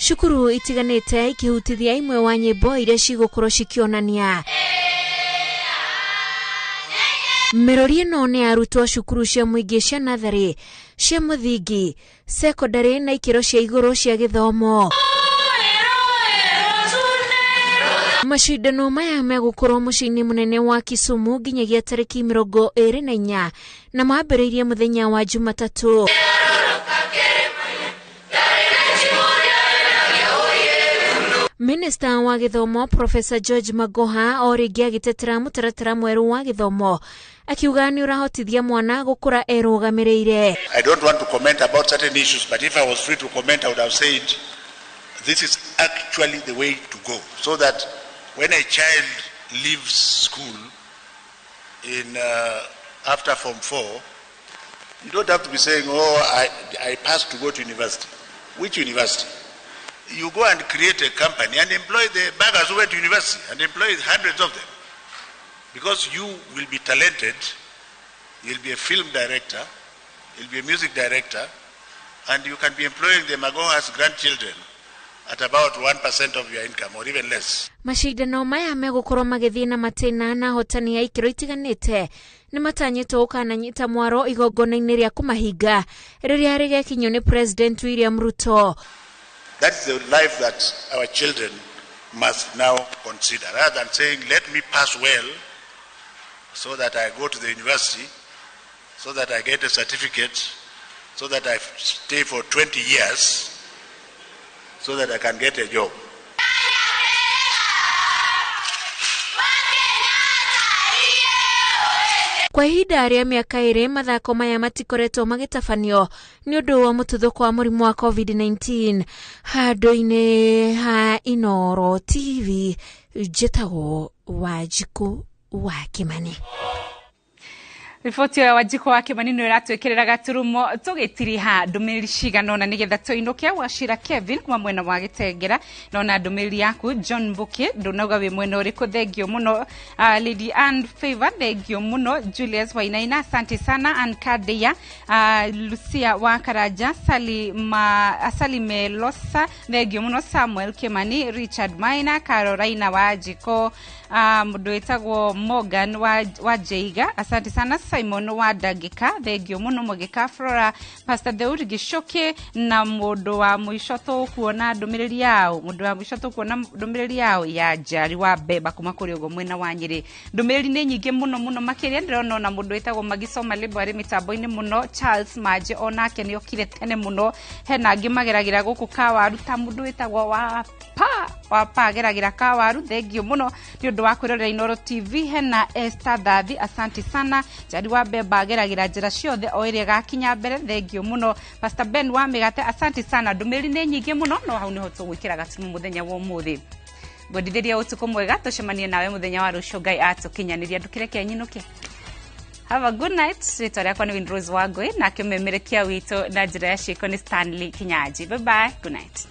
cukuru itiganĩte ikĩhutithia imwe wa nyĩmbo iria cigũkorwo cikĩonania. Mĩrũri ĩno nĩ arutwo cukuru cia mũingĩ cia natharĩ, cia mũthingi, secondary na ikĩro cia igũrũ cia gĩthomo. Macindano maya megũkorwo mũciĩ-inĩ mũnene wa Kisumu nginyagia tarĩki 24 na mambĩrĩirie mũthenya wa Jumatatũ. Minister wa githomo Professor George Magoha o rĩngĩ agĩtetera mũtaratara mwerũ wa githomo akiuga nĩ ũrahotithia mwana gũkũra erũgamĩrĩire. I don't want to comment about certain issues, but if I was free to comment, I would have said this is actually the way to go, so that when a child leaves school in after Form 4, you don't have to be saying, oh, I passed to go to university. Which university? You go and create a company and employ the beggars who went to university and employ hundreds of them. Because you will be talented, you'll be a film director, you'll be a music director, and you can be employing the Magoha's grandchildren at about 1% of your income or even less. Macindano maya megũkorwo magĩthiĩ na matĩna na hotani ya ikĩro itiganĩte nĩ matanyĩtwo gũkananyita mwaro igongona-inĩ rĩa kũmahinga rĩrĩa rĩgekinyio nĩ President William Ruto. That is the life that our children must now consider, rather than saying, let me pass well so that I go to the university, so that I get a certificate, so that I stay for 20 years, so that I can get a job. Kwa ihinda rĩa mĩaka ĩrĩ mathako maya matikoretwo magĩtabanio nĩ ũndũ wa mũtuthũko wa mũrimũ wa COVID-19. Handũ-inĩ ha Inooro TV njĩtagwo Wanjikũ wa Kimani. Riboti ya Wanjikũ wa Kimani nĩ ĩratwĩkĩrĩra gaturumo tũgĩtiriha ndũmĩrĩri cigana ũna nĩgetha tũinũkia Wachira Kevin kuma mwena wa Gĩtengera na ndũmĩrĩri yaku John Mbuki ndũnauga wĩ mwena ũrĩkũ. Thengio mũno Lady Ann Favor, thengio mũno Julius Wainaina, asante sana Ankadeya, Lucia wa Karaja, Salime Losa, thengio mũno Samuel Kimani, Richard Maina, Caroline Wanjikũ, mũndũ wĩtagwo Morgan wa Jeiga, asante sana Simon wa Dagika, thengio mũno Mũgĩka Flora, Pastor Theuri Gicoke na mũndũ wa mũico tũkuona ndũmĩrĩri yao, mũndũ wa mũico tũkuona ndũmĩrĩri yao ya Njari wa Beba kuma kũrĩ ũguo mwena wa Nyĩrĩ. Ndũmĩrĩri nĩ nyingĩ mũno makĩria ndĩrona ona mũndũ wĩtagwo Magisoma Lebo arĩ mĩtambo-inĩ mũno, Charles Manje onake nĩ okire tene mũno, hena angĩ mageragĩra gũkũ Kawaru ta mũndũ wĩtagwo wa pa geragĩra Kawaru, thengio mũno nĩ ũndũ wa kwĩrorera Inooro TV. Hena Esther Thathi, asante sana. Njari wa Beba ageragĩra njĩra ciothe o ĩrĩa gakinya mbere, thengio mũno. Pastor Ben wa Mĩgate, asante sana. Ndũmĩrĩri nĩ nyingĩ mũno no hau nĩho tũgwĩkĩra gaturumo mũthenya wa ũmũthĩ. Ngũndithĩria ũtukũ mwega, tũcemanie nawe mũthenya wa rũciũ Ngai atũkinyanĩria ndũkĩreke nyinũke. Have a good night. Rĩtwa rĩakwa nĩ Windrose Wangũi na kĩmemerekia witũ na njĩra ya ciĩko nĩ Stanley Kinyaji. Bye bye, good night.